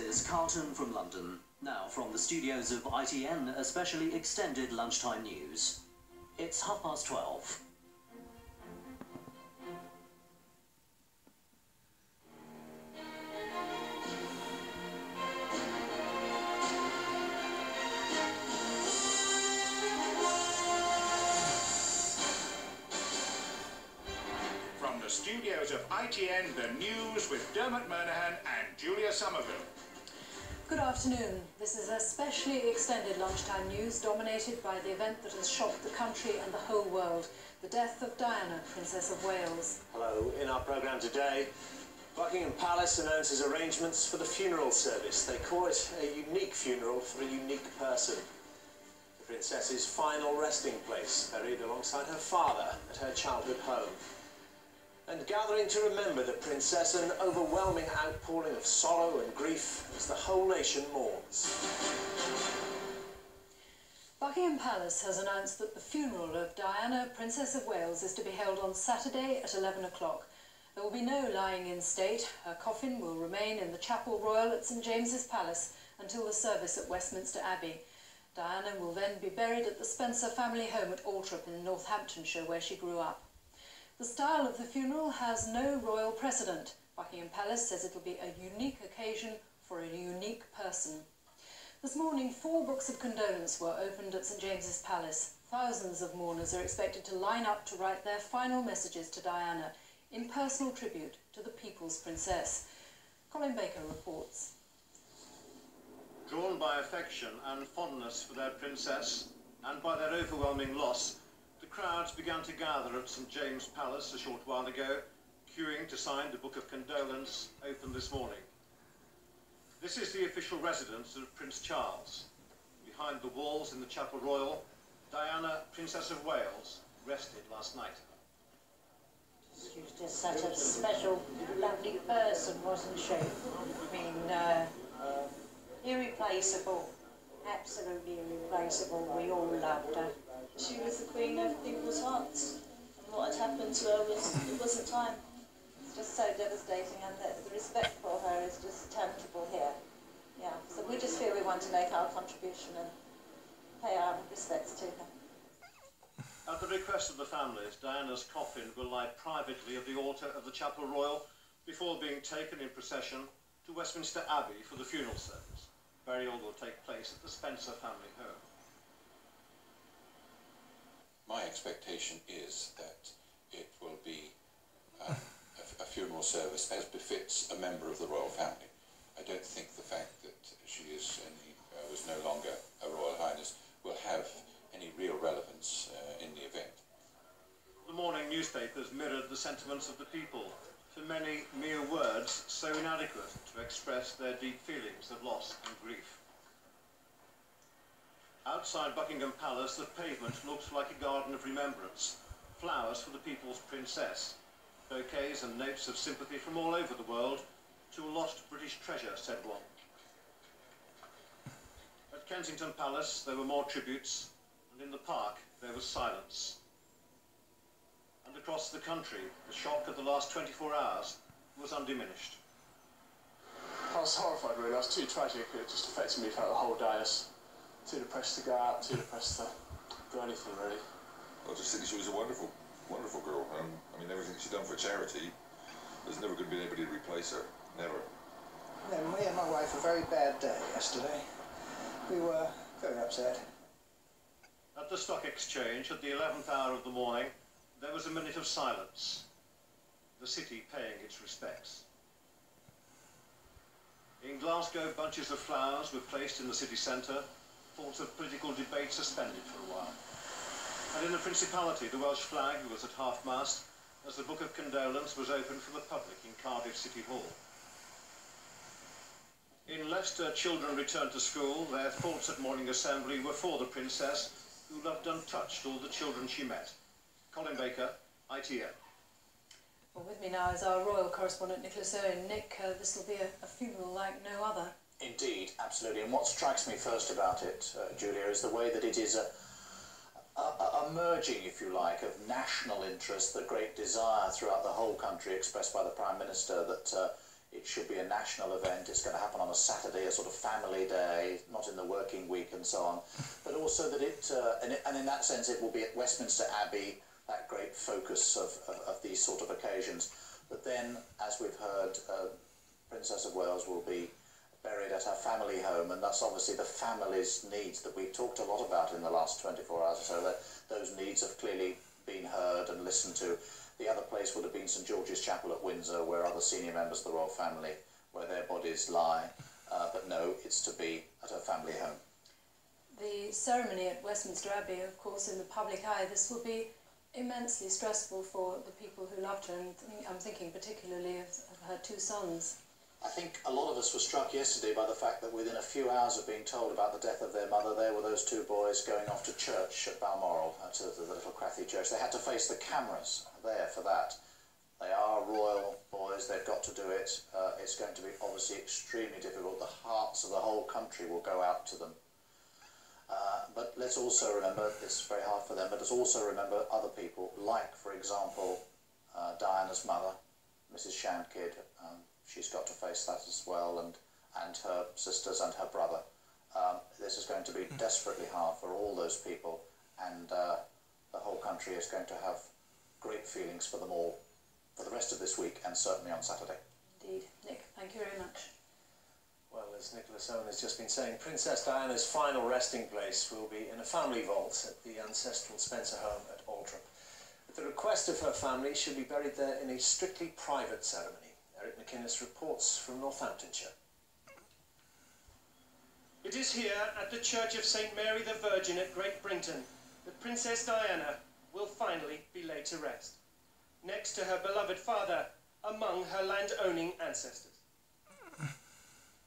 is Carlton from London. Now from the studios of ITN, especially extended lunchtime news. It's 12:30. From the studios of ITN, the news with Dermot, Murnghan and Julia Somerville. Good afternoon. This is especially extended lunchtime news dominated by the event that has shocked the country and the whole world, the death of Diana, Princess of Wales. Hello. In our programme today, Buckingham Palace announces arrangements for the funeral service. They call it a unique funeral for a unique person. The Princess's final resting place, buried alongside her father at her childhood home. And gathering to remember the Princess, an overwhelming outpouring of sorrow and grief as the whole nation mourns. Buckingham Palace has announced that the funeral of Diana, Princess of Wales, is to be held on Saturday at 11 o'clock. There will be no lying in state. Her coffin will remain in the Chapel Royal at St James's Palace until the service at Westminster Abbey. Diana will then be buried at the Spencer family home at Althorp in Northamptonshire, where she grew up. The style of the funeral has no royal precedent. Buckingham Palace says it'll be a unique occasion for a unique person. This morning, 4 books of condolence were opened at St James's Palace. Thousands of mourners are expected to line up to write their final messages to Diana in personal tribute to the People's Princess. Colin Baker reports. Drawn by affection and fondness for their princess and by their overwhelming loss, the crowds began to gather at St James' Palace a short while ago, queuing to sign the Book of Condolence opened this morning. This is the official residence of Prince Charles. Behind the walls in the Chapel Royal, Diana, Princess of Wales, rested last night. She was just such a special, lovely person, wasn't she? I mean, irreplaceable. Absolutely irreplaceable. We all loved her. She was the queen of people's hearts, and what had happened to her it wasn't time. It's just so devastating, and the respect for her is just tangible here. Yeah, so we just feel we want to make our contribution and pay our respects to her. At the request of the families, Diana's coffin will lie privately at the altar of the Chapel Royal before being taken in procession to Westminster Abbey for the funeral service. Burial will take place at the Spencer family home. My expectation is that it will be a funeral service as befits a member of the royal family. I don't think the fact that she was no longer a Royal Highness will have any real relevance in the event. The morning newspapers mirrored the sentiments of the people, for many mere words so inadequate to express their deep feelings of loss and grief. Outside Buckingham Palace, the pavement looks like a garden of remembrance. Flowers for the people's princess. Bouquets and notes of sympathy from all over the world to a lost British treasure, said one. At Kensington Palace, there were more tributes, and in the park, there was silence. And across the country, the shock of the last 24 hours was undiminished. I was horrified, really. I was too tragic. It just affected me throughout the whole diocese. Too depressed to go out, too depressed to do anything, really. I just think she was a wonderful, wonderful girl. I mean, everything she'd done for charity, there's never going to be anybody to replace her. Never. Then we and my wife had a very bad day yesterday. We were very upset. At the Stock Exchange, at the 11th hour of the morning, there was a minute of silence. The city paying its respects. In Glasgow, bunches of flowers were placed in the city centre, thoughts of political debate suspended for a while. And in the Principality, the Welsh flag was at half-mast as the Book of Condolence was opened for the public in Cardiff City Hall. In Leicester, children returned to school. Their thoughts at morning assembly were for the Princess, who loved untouched all the children she met. Colin Baker, ITN. Well, with me now is our royal correspondent Nicholas Owen. Nick, this will be a funeral like no other. Indeed, absolutely. And what strikes me first about it, Julia, is the way that it is a merging, if you like, of national interest, the great desire throughout the whole country expressed by the Prime Minister that It should be a national event. It's going to happen on a Saturday, a sort of family day, not in the working week and so on. But also that and in that sense it will be at Westminster Abbey, that great focus of these sort of occasions. But then, as we've heard, Princess of Wales will be buried at her family home, and that's obviously the family's needs that we've talked a lot about in the last 24 hours or so. That those needs have clearly been heard and listened to. The other place would have been St George's Chapel at Windsor, where other senior members of the royal family, where their bodies lie. But no, it's to be at her family home. The ceremony at Westminster Abbey, of course, in the public eye, this will be immensely stressful for the people who loved her, and I'm thinking particularly of her two sons. I think a lot of us were struck yesterday by the fact that within a few hours of being told about the death of their mother, there were those two boys going off to church at Balmoral, to the little Crathy church. They had to face the cameras there for that. They are royal boys, they've got to do it. It's going to be obviously extremely difficult. The hearts of the whole country will go out to them. But let's also remember, it's very hard for them, but let's also remember other people, like, for example, Diana's mother, Mrs Shandkid. She's got to face that as well, and her sisters and her brother. This is going to be desperately hard for all those people, and the whole country is going to have great feelings for them all for the rest of this week, and certainly on Saturday. Indeed. Nick, thank you very much. Well, as Nicholas Owen has just been saying, Princess Diana's final resting place will be in a family vault at the ancestral Spencer home at Aldram. At the request of her family, she'll be buried there in a strictly private ceremony. Eric McInnes reports from Northamptonshire. It is here at the Church of St Mary the Virgin at Great Brington that Princess Diana will finally be laid to rest, next to her beloved father among her land-owning ancestors.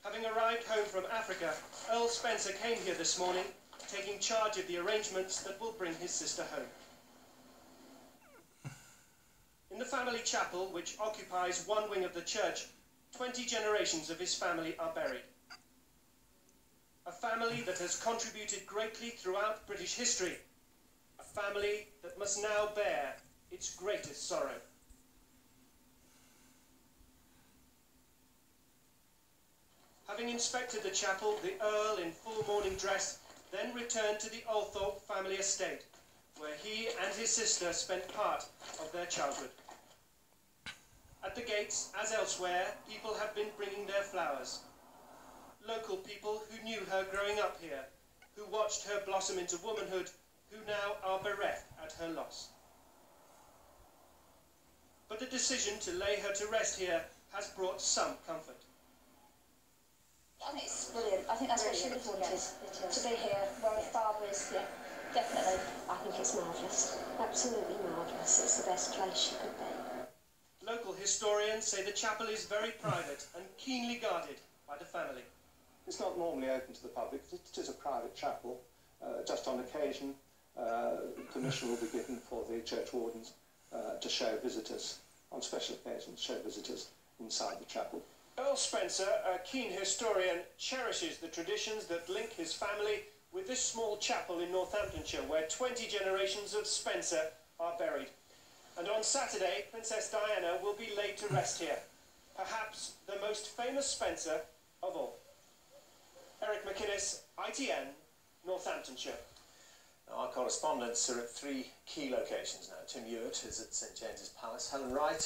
Having arrived home from Africa, Earl Spencer came here this morning, taking charge of the arrangements that will bring his sister home. In the family chapel, which occupies one wing of the church, 20 generations of his family are buried. A family that has contributed greatly throughout British history. A family that must now bear its greatest sorrow. Having inspected the chapel, the Earl, in full mourning dress, then returned to the Althorpe family estate, where he and his sister spent part of their childhood. At the gates, as elsewhere, people have been bringing their flowers. Local people who knew her growing up here, who watched her blossom into womanhood, who now are bereft at her loss. But the decision to lay her to rest here has brought some comfort. I think it's brilliant. I think that's what she would have wanted, to be here, where her father is. Yeah, definitely. I think it's marvellous. Absolutely marvellous. It's the best place she could be. Local historians say the chapel is very private and keenly guarded by the family. It's not normally open to the public. It is a private chapel. Just on occasion, permission will be given for the church wardens to show visitors, on special occasions, show visitors inside the chapel. Earl Spencer, a keen historian, cherishes the traditions that link his family with this small chapel in Northamptonshire, where 20 generations of Spencer are buried. And on Saturday, Princess Diana will be laid to rest here, perhaps the most famous Spencer of all. Eric McInnes, ITN, Northamptonshire. Now, our correspondents are at 3 key locations now. Tim Hewitt is at St James's Palace, Helen Wright